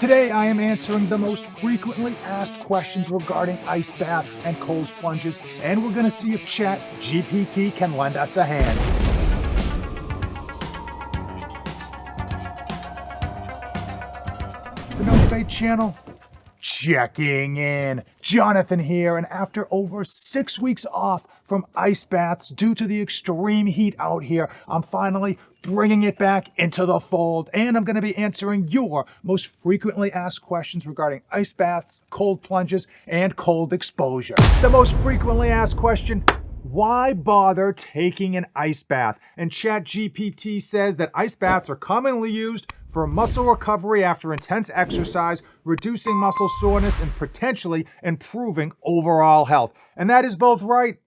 Today I am answering the most frequently asked questions regarding ice baths and cold plunges, and we're going to see if ChatGPT can lend us a hand. The No Fate channel, checking in. Jonathan here, and after over 6 weeks off from ice baths due to the extreme heat out here, I'm finally bringing it back into the fold, and I'm going to be answering your most frequently asked questions regarding ice baths, cold plunges, and cold exposure. The most frequently asked question: why bother taking an ice bath? And ChatGPT says that ice baths are commonly used for muscle recovery after intense exercise, reducing muscle soreness, and potentially improving overall health. And that is both right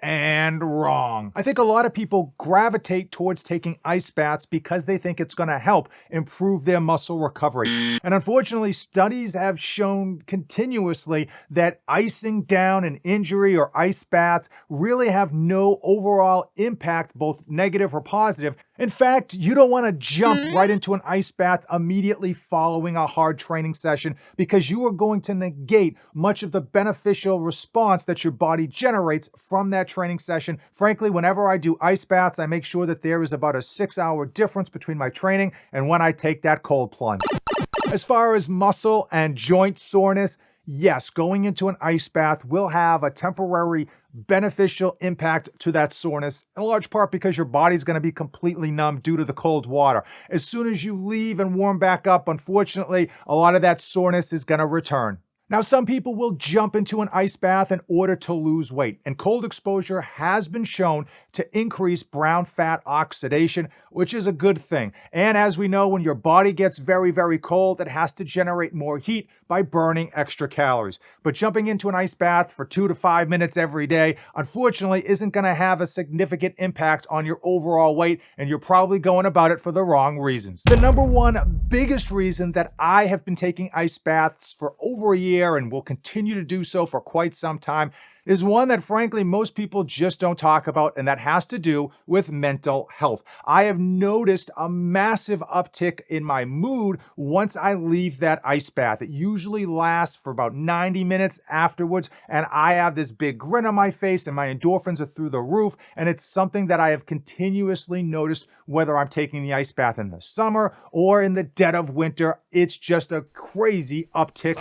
and wrong. I think a lot of people gravitate towards taking ice baths because they think it's going to help improve their muscle recovery. And unfortunately, studies have shown continuously that icing down an injury or ice baths really have no overall impact, both negative or positive. In fact, you don't want to jump right into an ice bath immediately following a hard training session, because you are going to negate much of the beneficial response that your body generates from that training session. Frankly, whenever I do ice baths, I make sure that there is about a 6-hour difference between my training and when I take that cold plunge. As far as muscle and joint soreness, yes, going into an ice bath will have a temporary beneficial impact to that soreness, in large part because your body's going to be completely numb due to the cold water. As soon as you leave and warm back up, unfortunately, a lot of that soreness is going to return. Now, some people will jump into an ice bath in order to lose weight, and cold exposure has been shown to increase brown fat oxidation, which is a good thing. And as we know, when your body gets very, very cold, it has to generate more heat by burning extra calories. But jumping into an ice bath for 2 to 5 minutes every day, unfortunately, isn't going to have a significant impact on your overall weight, and you're probably going about it for the wrong reasons. The number one biggest reason that I have been taking ice baths for over a year and will continue to do so for quite some time is one that frankly most people just don't talk about, and that has to do with mental health. I have noticed a massive uptick in my mood once I leave that ice bath. It usually lasts for about 90 minutes afterwards, and I have this big grin on my face and my endorphins are through the roof, and it's something that I have continuously noticed whether I'm taking the ice bath in the summer or in the dead of winter. It's just a crazy uptick.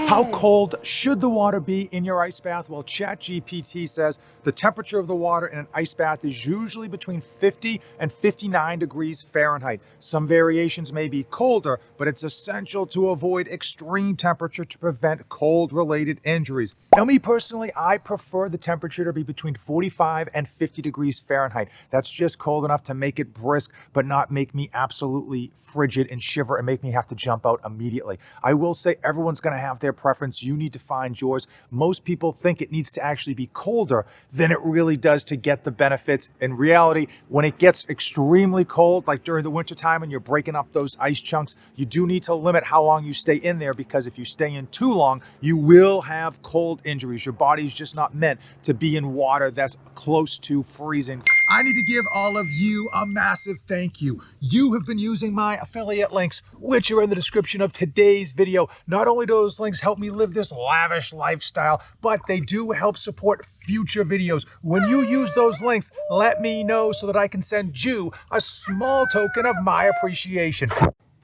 How cold should the water be in your ice bath? Well, ChatGPT says the temperature of the water in an ice bath is usually between 50 and 59 degrees Fahrenheit. Some variations may be colder, but it's essential to avoid extreme temperature to prevent cold-related injuries. Now, me personally, I prefer the temperature to be between 45 and 50 degrees Fahrenheit. That's just cold enough to make it brisk, but not make me absolutely frigid and shiver and make me have to jump out immediately. I will say everyone's going to have their preference. You need to find yours. Most people think it needs to actually be colder than it really does to get the benefits. In reality, when it gets extremely cold, like during the wintertime and you're breaking up those ice chunks, you do need to limit how long you stay in there, because if you stay in too long, you will have cold injuries. Your body's just not meant to be in water that's close to freezing. I need to give all of you a massive thank you. You have been using my affiliate links, which are in the description of today's video. Not only do those links help me live this lavish lifestyle, but they do help support future videos. When you use those links, let me know so that I can send you a small token of my appreciation.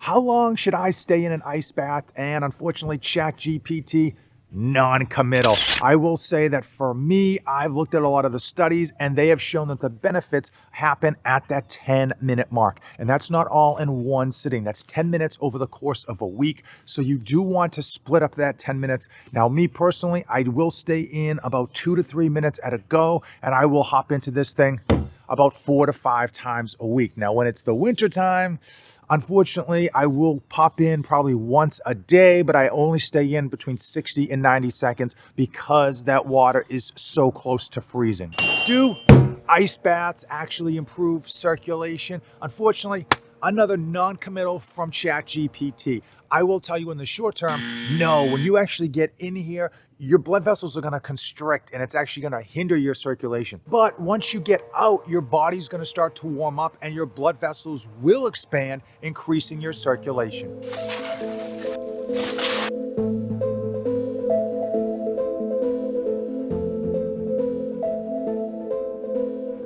How long should I stay in an ice bath? And unfortunately, ChatGPT, non-committal. I will say that for me, I've looked at a lot of the studies and they have shown that the benefits happen at that 10-minute mark. And that's not all in one sitting. That's 10 minutes over the course of a week. So you do want to split up that 10 minutes. Now, me personally, I will stay in about 2 to 3 minutes at a go, and I will hop into this thing about 4 to 5 times a week. Now, when it's the winter time, unfortunately, I will pop in probably once a day, but I only stay in between 60 and 90 seconds because that water is so close to freezing. Do ice baths actually improve circulation? Unfortunately, another non-committal from ChatGPT. I will tell you in the short term, no. When you actually get in here, your blood vessels are going to constrict and it's actually going to hinder your circulation. But once you get out, your body's going to start to warm up and your blood vessels will expand, increasing your circulation.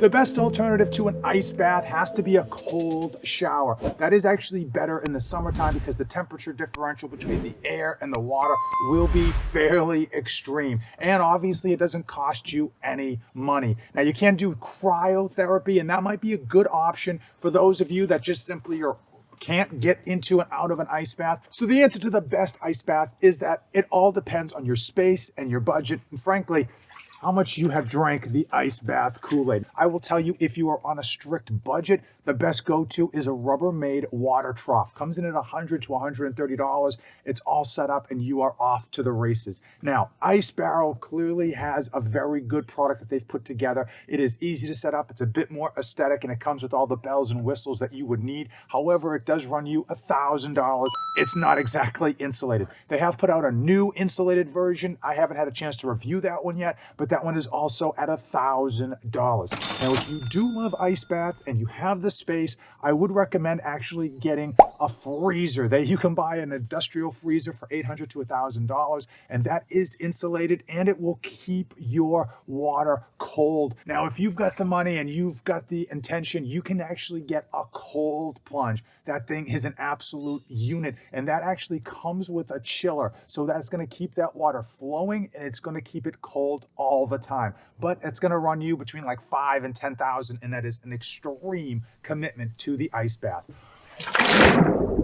The best alternative to an ice bath has to be a cold shower. That is actually better in the summertime because the temperature differential between the air and the water will be fairly extreme. And obviously it doesn't cost you any money. Now you can do cryotherapy, and that might be a good option for those of you that just simply can't get into and out of an ice bath. So the answer to the best ice bath is that it all depends on your space and your budget, and frankly, how much you have drank the ice bath Kool-Aid. I will tell you, if you are on a strict budget, the best go-to is a Rubbermaid water trough. Comes in at $100 to $130. It's all set up and you are off to the races. Now, Ice Barrel clearly has a very good product that they've put together. It is easy to set up. It's a bit more aesthetic and it comes with all the bells and whistles that you would need. However, it does run you $1,000. It's not exactly insulated. They have put out a new insulated version. I haven't had a chance to review that one yet, but that one is also at $1,000. Now, if you do love ice baths and you have the space, I would recommend actually getting a freezer. You can buy an industrial freezer for $800 to $1,000, and that is insulated and it will keep your water cold. Now, if you've got the money and you've got the intention, you can actually get a cold plunge. That thing is an absolute unit, and that actually comes with a chiller, so that's going to keep that water flowing and it's going to keep it cold all the time. But it's going to run you between like $5,000 and $10,000, and that is an extreme commitment to the ice bath.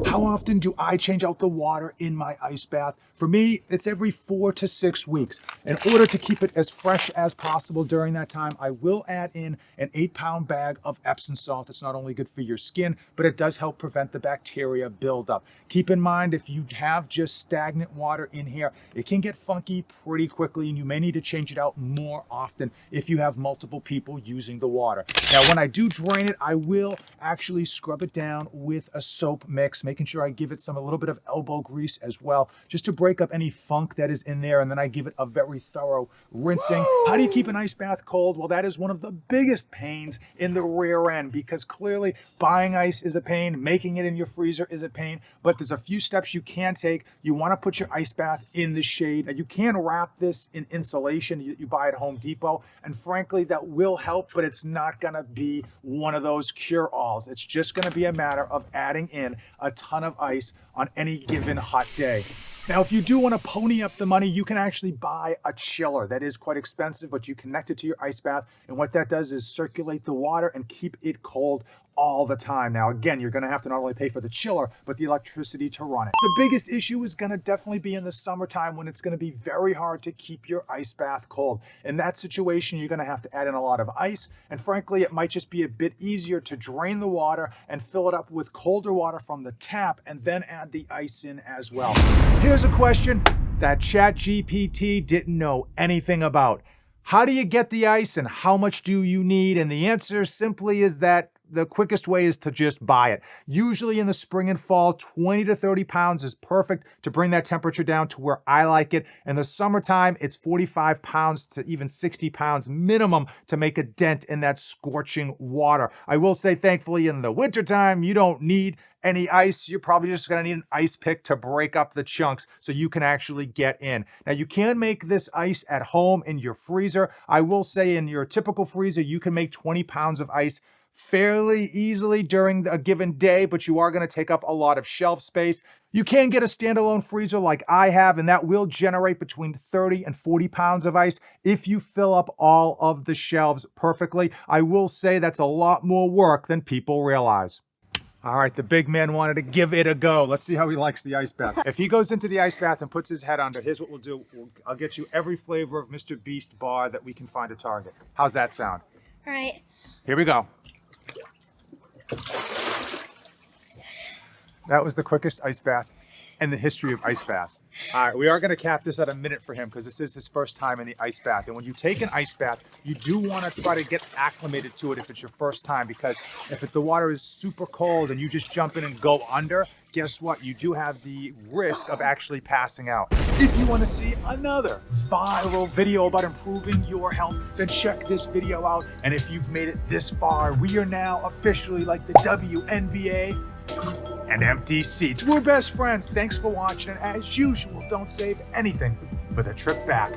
How often do I change out the water in my ice bath? For me, it's every 4 to 6 weeks. In order to keep it as fresh as possible during that time, I will add in an 8-pound bag of Epsom salt. It's not only good for your skin, but it does help prevent the bacteria buildup. Keep in mind, if you have just stagnant water in here, it can get funky pretty quickly, and you may need to change it out more often if you have multiple people using the water. Now, when I do drain it, I will actually scrub it down with a soap mix, making sure I give it a little bit of elbow grease as well, just to break up any funk that is in there, and then I give it a very thorough rinsing. How do you keep an ice bath cold? Well, that is one of the biggest pains in the rear end, because clearly buying ice is a pain, making it in your freezer is a pain, but there's a few steps you can take. You want to put your ice bath in the shade. Now, you can wrap this in insulation you buy at Home Depot, and frankly, that will help, but it's not going to be one of those cure-alls. It's just going to be a matter of adding in a ton of ice on any given hot day. Now, if you do want to pony up the money, you can actually buy a chiller. That is quite expensive, but you connect it to your ice bath, and what that does is circulate the water and keep it cold all the time. Now, again, you're going to have to not only pay for the chiller, but the electricity to run it. The biggest issue is going to definitely be in the summertime, when it's going to be very hard to keep your ice bath cold. In that situation, you're going to have to add in a lot of ice, and frankly, it might just be a bit easier to drain the water and fill it up with colder water from the tap, and then add the ice in as well. Here's a question that ChatGPT didn't know anything about. How do you get the ice, and how much do you need? And the answer simply is that the quickest way is to just buy it. Usually in the spring and fall, 20 to 30 pounds is perfect to bring that temperature down to where I like it. In the summertime, it's 45 pounds to even 60 pounds minimum to make a dent in that scorching water. I will say, thankfully, in the wintertime, you don't need any ice. You're probably just going to need an ice pick to break up the chunks so you can actually get in. Now, you can make this ice at home in your freezer. I will say, in your typical freezer, you can make 20 pounds of ice fairly easily during a given day, but you are going to take up a lot of shelf space. You can get a standalone freezer like I have, and that will generate between 30 and 40 pounds of ice if you fill up all of the shelves perfectly. I will say that's a lot more work than people realize. All right, the big man wanted to give it a go. Let's see how he likes the ice bath. If he goes into the ice bath and puts his head under, here's what we'll do. I'll get you every flavor of Mr. Beast bar that we can find at Target. How's that sound? All right. Here we go. That was the quickest ice bath in the history of ice baths. All right, we are going to cap this at a minute for him because this is his first time in the ice bath. And when you take an ice bath, you do want to try to get acclimated to it if it's your first time, because if the water is super cold and you just jump in and go under, guess what? You do have the risk of actually passing out. If you want to see another viral video about improving your health, then check this video out. And if you've made it this far, we are now officially like the WNBA and empty seats. We're best friends. Thanks for watching. And as usual, don't save anything for the trip back.